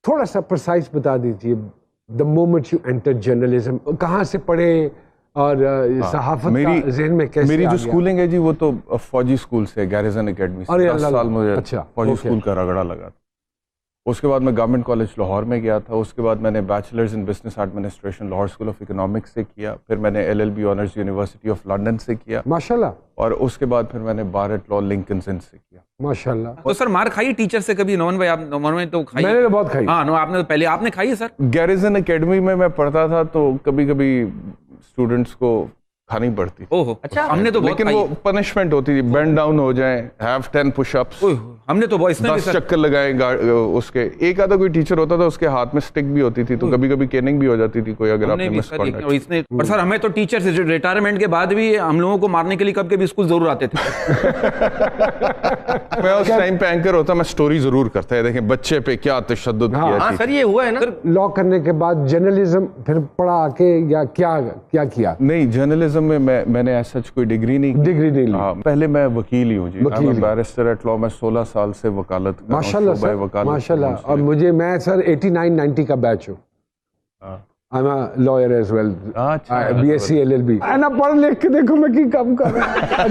تھوڑا سا پرسائز بتا دیجیے the moment you enter journalism, کہاں سے پڑھے اور صحافت کا ذہن میں کیسے؟ میری جو اسکولنگ ہے جی وہ تو فوجی اسکول سے, گیریزن اکیڈمی سے. 10 سال مجھے فوجی اسکول کا رگڑا لگا تھا. اس کے بعد میں گورنمنٹ کالج لاہور میں گیا تھا. اس کے بعد میں نے bachelors in business administration Lahore school of economics سے کیا. پھر میں نے LLB honours university of London سے کیا ماشاءاللہ. اور اس کے بعد پھر میں نے بارٹ لا لنکنز ان سے کیا ماشاءاللہ. تو سر مار کھائی ٹیچر سے کبھی؟ نومن بھائی آپ نومن میں تو کھائی؟ میں نے بہت کھائی. ہاں آپ نے پہلے آپ نے کھائی ہے سر؟ گیریزن اکیڈمی میں پڑھتا تھا تو کبھی کبھی اسٹوڈنٹس کو کھانی پڑتی. اچھا, ہم نے تو لیکن وہ پنشمنٹ ہوتی تھی, بینڈ ڈاؤن ہو جائیں, ہیو 10 پش اپس. ہم نے تو 10 چکر لگائے اس کے. ایک آدھا کوئی ٹیچر ہوتا تھا اس کے ہاتھ میں سٹک بھی ہوتی تھی, تو کبھی کبھی کیننگ بھی ہو جاتی تھی کوئی اگر آپ نے مس کنڈکٹ. اور سر ہمیں تو ٹیچر سے ریٹائرمنٹ کے بعد بھی ہم لوگوں کو مارنے کے لیے کب کبھی اسکول ضرور آتے تھے. میں اس ٹائم پہ اینکر ہوتا, میں سٹوری ضرور کرتا ہے, دیکھیں بچے پہ کیا تشدد کیا. ہاں سر یہ ہوا ہے نا. لا کرنے کے بعد جرنلزم پھر پڑھا کے یا کیا کیا؟ نہیں, جرنلزم میں نے سچ کوئی ڈگری نہیں لی. پہلے میں وکیل ہی ہوں جی, بیرسٹر ایٹ لا. میں 16 سال سے وکالت کر رہا ہوں. ماشاءاللہ. اور میں سر 89-90 کا بیچ ہوں. I'm a lawyer as well. BSc LLB. نا پڑھ لکھ کے دیکھو میں کی کام کر رہا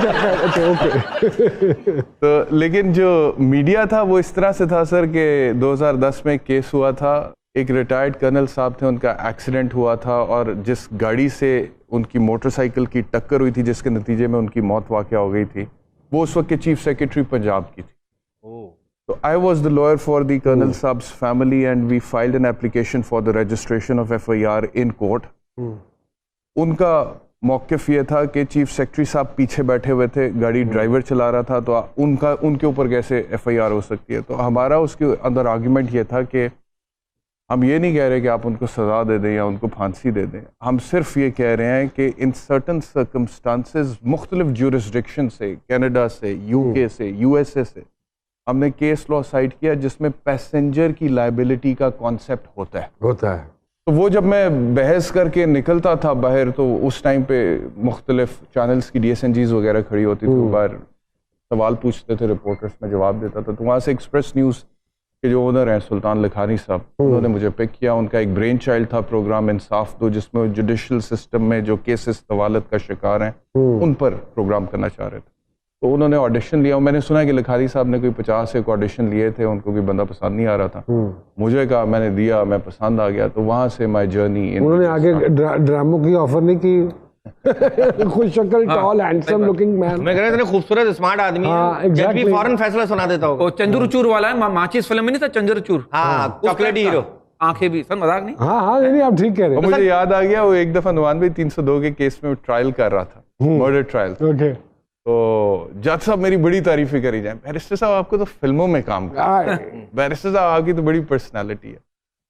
ہوں. تو لیکن جو میڈیا تھا وہ اس طرح سے تھا سر کہ 2010 میں کیس ہوا تھا. ایک ریٹائرڈ کرنل صاحب تھے, ان کا ایکسیڈنٹ ہوا تھا, اور جس گاڑی سے ان کی موٹر سائیکل کی ٹکر ہوئی تھی جس کے نتیجے میں ان کی موت واقع ہو گئی تھی, وہ اس وقت کے چیف سیکرٹری پنجاب کی تھی. So I was the lawyer for the Colonel Saab's family, and we filed an application for the registration of FIR in court. ان کا موقف یہ تھا کہ چیف سیکرٹری صاحب پیچھے بیٹھے ہوئے تھے, گاڑی ڈرائیور چلا رہا تھا, تو ان کے اوپر کیسے FIR ہو سکتی ہے. تو ہمارا اس کے اندر آرگیومنٹ یہ تھا کہ ہم یہ نہیں کہہ رہے کہ آپ ان کو سزا دے دیں یا ان کو پھانسی دے دیں. ہم صرف یہ کہہ رہے ہیں کہ ان سرٹن سرکمسٹانسز مختلف جورسڈکشن سے, کینیڈا سے, UK سے, USA سے, ہم نے کیس لا سائٹ کیا جس میں پیسنجر کی لائبلٹی کا کانسیپٹ ہوتا ہے. تو وہ جب میں بحث کر کے نکلتا تھا باہر, تو اس ٹائم پہ مختلف چینلز کی DSNGs وغیرہ کھڑی ہوتی تھی, باہر سوال پوچھتے تھے رپورٹرز, میں جواب دیتا تھا. تو وہاں سے ایکسپریس نیوز کے جو اونر ہیں سلطان لکھانی صاحب, انہوں نے مجھے پک کیا. ان کا ایک برین چائلڈ تھا پروگرام انصاف 2, جس میں جوڈیشل سسٹم میں جو کیسز طوالت کا شکار ہیں ان پر پروگرام کرنا چاہ رہے تھے. تو انہوں نے آڈیشن لیا. میں نے سنا کہ لکھاری صاحب نے کوئی 50 ایک آڈیشن لیے تھے, ان کو کوئی بندہ پسند نہیں آ رہا تھا. مجھے کہا, میں نے دیا, میں پسند آ گیا. تو وہاں سے مائی جرنی. انہوں نے آگے ڈراموں کی آفر نہیں کی؟ خوش شکل, ٹال, ہینڈسم لکنگ مین, میں کہہ رہا اتنے خوبصورت اسمارٹ آدمی ہے, جج بھی فوراً فیصلہ سنا دیتا ہوگا. چندر چور والا ہے, ماچس فلم میں نہیں تھا چندر چور؟ ہاں, چاکلیٹ ہیرو, آنکھیں بھی. سر مذاق نہیں. ہاں نہیں آپ ٹھیک کہہ رہے ہیں. مجھے یاد آ گیا, وہ ایک دفعہ نعمان بھائی 302 کے کیس میں ٹرائل کر رہا تھا, مرڈر ٹرائل. تو جج صاحب میری بڑی تعریفیں کری جائیں, بیرسٹر صاحب آپ کو تو فلموں میں کام کرنا, بیرسٹر صاحب آپ کی تو بڑی پرسنالٹی ہے.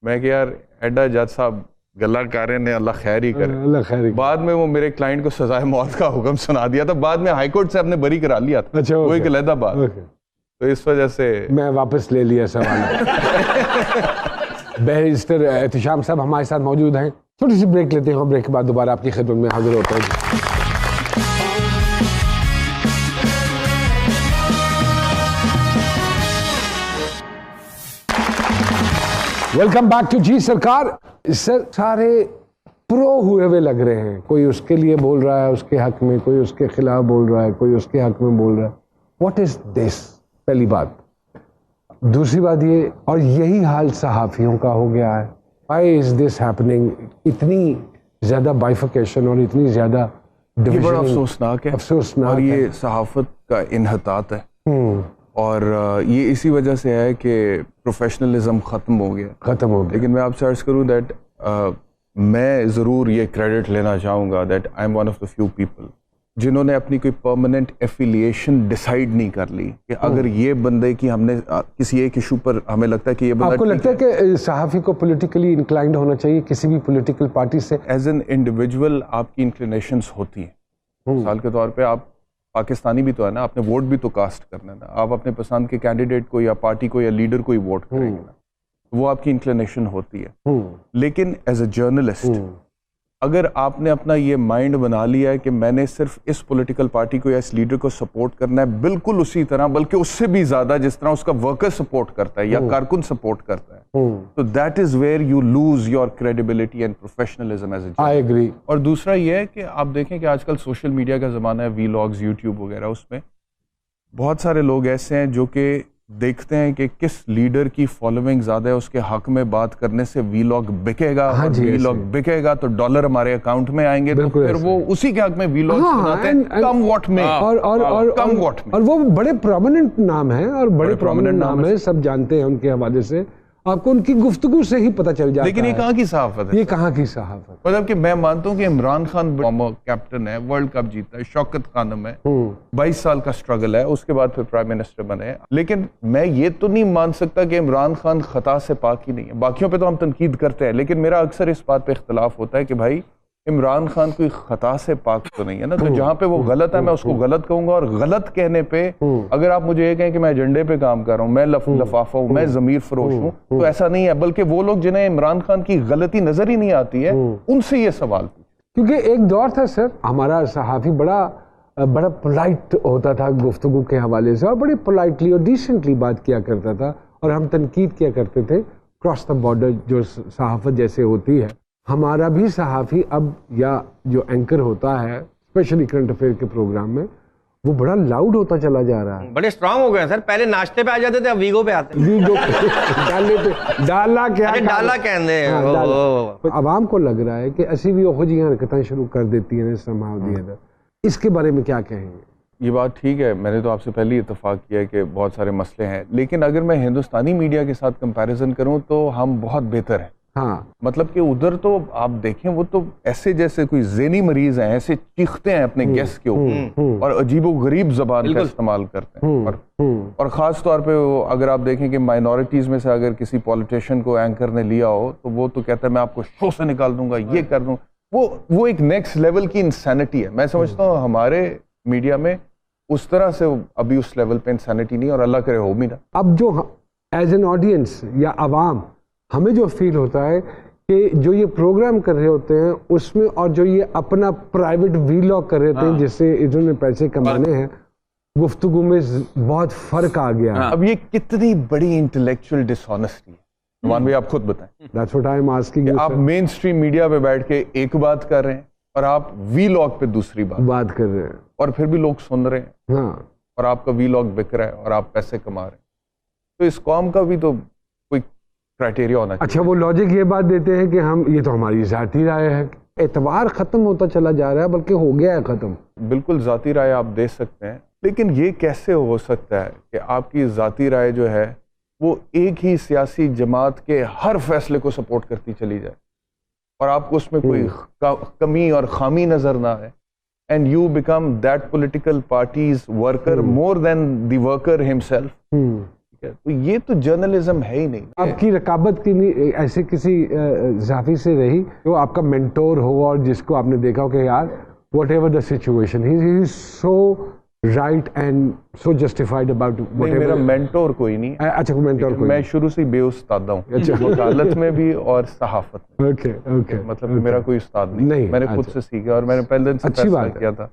میں کہ یار ایڈا جج صاحب گلہ کر رہے ہیں, اللہ خیر ہی کرے. بعد میں وہ میرے کلائنٹ کو سزائے موت کا حکم سنا دیا تھا, بعد میں ہائی کورٹ سے آپ نے بری کرا لیا تھا, وہ ایک علیحدہ بات. تو اس وجہ سے میں واپس لے لیا سوال. بیرسٹر احتشام صاحب ہمارے ساتھ موجود ہیں. چھوٹی سی بریک لیتے ہیں, بریک کے بعد دوبارہ آپ کی خدمت میں حاضر ہوتا ہوں. ویلکم بیک ٹو جی سرکار. سر سارے پرو ہوئے ہوئے لگ رہے ہیں, کوئی اس کے لیے بول رہا ہے اس کے حق میں, کوئی اس کے خلاف بول رہا ہے, کوئی اس کے حق میں بول رہا ہے. واٹ از دس؟ پہلی بات. دوسری بات یہ, اور یہی حال صحافیوں کا ہو گیا ہے. Why is this happening? اتنی زیادہ بائیفیکیشن اور اتنی زیادہ ڈویژن, بڑا افسوسناک ہے. افسوسناک. اور یہ صحافت کا انحطاط ہے, اور یہ اسی وجہ سے ہے کہ پروفیشنلزم ختم ہو گیا. لیکن میں آپ سے عرض کروں دیٹ میں ضرور یہ کریڈٹ لینا چاہوں گا that I am one of the few people جنہوں نے اپنی کوئی پرماننٹ ایفیلیشن ڈیسائیڈ نہیں کر لی کہ اگر یہ بندے کی ہم نے کسی ایک ایشو پر ہمیں لگتا ہے کہ یہ بندہ. آپ کو لگتا ہے کہ صحافی کو پولیٹیکلی انکلائنڈ ہونا چاہیے کسی بھی پولیٹیکل پارٹی سے؟ ایز این انڈیویجول آپ کی انکلینیشنس ہوتی ہیں. مثال کے طور پہ آپ پاکستانی بھی تو ہے نا, آپ نے ووٹ بھی تو کاسٹ کرنا ہے نا, آپ اپنے پسند کے کینڈیڈیٹ کو یا پارٹی کو یا لیڈر کو ہی ووٹ کریں گے نا, وہ آپ کی انکلینیشن ہوتی ہے. لیکن ایز اے جرنلسٹ اگر آپ نے اپنا یہ مائنڈ بنا لیا ہے کہ میں نے صرف اس پولیٹیکل پارٹی کو یا اس لیڈر کو سپورٹ کرنا ہے بالکل اسی طرح بلکہ اس سے بھی زیادہ جس طرح اس کا ورکر سپورٹ کرتا ہے یا کارکن سپورٹ کرتا ہے, تو that is where you lose your credibility and professionalism as a journalist. I agree. اور دوسرا یہ ہے کہ آپ دیکھیں کہ آج کل سوشل میڈیا کا زمانہ ہے, وی لاگز, یوٹیوب وغیرہ, اس میں بہت سارے لوگ ایسے ہیں جو کہ دیکھتے ہیں کہ کس لیڈر کی فالوئنگ زیادہ ہے, اس کے حق میں بات کرنے سے وی لاگ بکے گا, وی لاگ بکے گا تو ڈالر ہمارے اکاؤنٹ میں آئیں گے, تو پھر وہ اسی کے حق میں وی لاگ بناتے ہیں, کم واٹ میں, اور وہ بڑے پرومیننٹ نام ہیں اور بڑے پرومیننٹ نام ہیں, سب جانتے ہیں ان کے حوالے سے, آپ کو ان کی گفتگو سے ہی پتہ چل جاتا ہے. لیکن یہ کہاں کی صحافت ہے؟ یہ کہاں کی صحافت؟ مطلب کہ میں مانتا ہوں کہ عمران خان کیپٹن ہے, ورلڈ کپ جیتا ہے, شوکت خانم ہے, 22 سال کا سٹرگل ہے, اس کے بعد پھر پرائم منسٹر بنے, لیکن میں یہ تو نہیں مان سکتا کہ عمران خان خطا سے پاک ہی نہیں ہے. باقیوں پہ تو ہم تنقید کرتے ہیں, لیکن میرا اکثر اس بات پہ اختلاف ہوتا ہے کہ بھائی عمران خان کوئی خطا سے پاک تو نہیں ہے نا, تو جہاں پہ وہ غلط ہے میں اس کو غلط کہوں گا, اور غلط کہنے پہ اگر آپ مجھے یہ کہیں کہ میں ایجنڈے پہ کام کر رہا ہوں, میں لفافہ ہوں, میں ضمیر فروش ہوں, تو ایسا نہیں ہے, بلکہ وہ لوگ جنہیں عمران خان کی غلطی نظر ہی نہیں آتی ہے ان سے یہ سوال پوچھیں. کیونکہ ایک دور تھا سر ہمارا صحافی بڑا پولائٹ ہوتا تھا گفتگو کے حوالے سے, اور بڑی پولائٹلی اور ڈیسنٹلی بات کیا کرتا تھا, اور ہم تنقید کیا کرتے تھے کراس دا بارڈر جو صحافت جیسے ہوتی ہے. ہمارا بھی صحافی اب یا جو اینکر ہوتا ہے اسپیشلی کرنٹ افیئر کے پروگرام میں, وہ بڑا لاؤڈ ہوتا چلا جا رہا ہے, بڑے اسٹرانگ ہو گئے ہیں سر. پہلے ناشتے پہ آ جاتے تھے, اب ویگو پہ آتے ہیں. ویگو ڈالا کیا ڈالا کہندے عوام کو لگ رہا ہے کہ اسی بھی وہ جی حرکتیں شروع کر دیتی ہیں سماؤ دی ادر. اس کے بارے میں کیا کہیں گے؟ یہ بات ٹھیک ہے, میں نے تو آپ سے پہلے اتفاق کیا ہے کہ بہت سارے مسئلے ہیں, لیکن اگر میں ہندوستانی میڈیا کے ساتھ کمپیریزن کروں تو ہم بہت بہتر ہیں. ہاں, مطلب کہ ادھر تو آپ دیکھیں وہ تو ایسے جیسے کوئی ذہنی مریض ہیں, ایسے چیختے ہیں اپنے گیسٹ کے اوپر اور عجیب و غریب زبان کا استعمال کرتے ہیں, اور خاص طور پہ اگر آپ دیکھیں کہ مائنورٹیز میں سے اگر کسی پولیٹیشین کو اینکر نے لیا ہو تو وہ تو کہتا ہے میں آپ کو شو سے نکال دوں گا, یہ کر دوں. وہ ایک نیکسٹ لیول کی انسینٹی ہے. میں سمجھتا ہوں ہمارے میڈیا میں اس طرح سے ابھی اس لیول پہ انسینٹی نہیں, اور اللہ کرے ہو بھی نہ. اب جو ایز این آڈینس یا عوام ہمیں جو فیل ہوتا ہے کہ جو یہ پروگرام کر رہے ہوتے ہیں اس میں, اور جو یہ اپنا پرائیویٹ وی لاگ کر رہے تھے جس سے انہوں نے پیسے کمانے ہیں, گفتگو میں بہت فرق آ گیا. اب یہ کتنی بڑی انٹلیکچوئل ڈس آنیسٹی ہے نعمان بھائی, آپ خود بتائیں. That's what I'm asking you, آپ مین اسٹریم میڈیا پہ بیٹھ کے ایک بات کر رہے ہیں اور آپ وی لاگ پہ دوسری بات کر رہے ہیں, اور پھر بھی لوگ سن رہے ہیں, ہاں, اور آپ کا وی لاگ بک رہا ہے اور آپ پیسے کما رہے ہیں. تو اس قوم کا بھی تو کوئی کرائٹیریا ہونا چاہیے. اچھا, وہ لاجک یہ بات دیتے ہیں کہ ہم یہ تو ہماری ذاتی رائے ہے. اعتبار ختم ہوتا چلا جا رہا ہے, بلکہ ہو گیا ہے ختم. بالکل ذاتی رائے آپ دے سکتے ہیں, لیکن یہ کیسے ہو سکتا ہے کہ آپ کی ذاتی رائے جو ہے وہ ایک ہی سیاسی جماعت کے ہر فیصلے کو سپورٹ کرتی چلی جائے اور آپ کو اس میں کوئی کمی اور خامی نظر نہ آئے, and you become that political parties worker more than the worker himself. تو یہ تو جرنلزم ہے ہی نہیں. آپ کی رقابت کی ایسے کسی صحافی سے رہی جو آپ کا مینٹور ہو اور جس کو آپ نے دیکھا ہو کہ یار what ever the situation he is so right and so justified about what ever? میرا مینٹور کوئی نہیں. اچھا, مینٹور کوئی, میں شروع سے بے استادہ ہوں, وکالت میں بھی اور صحافت میں. اوکے, مطلب میرا کوئی استاد نہیں, میں نے خود سے سیکھا اور میں نے پہلے دن سے فیصلہ کیا تھا.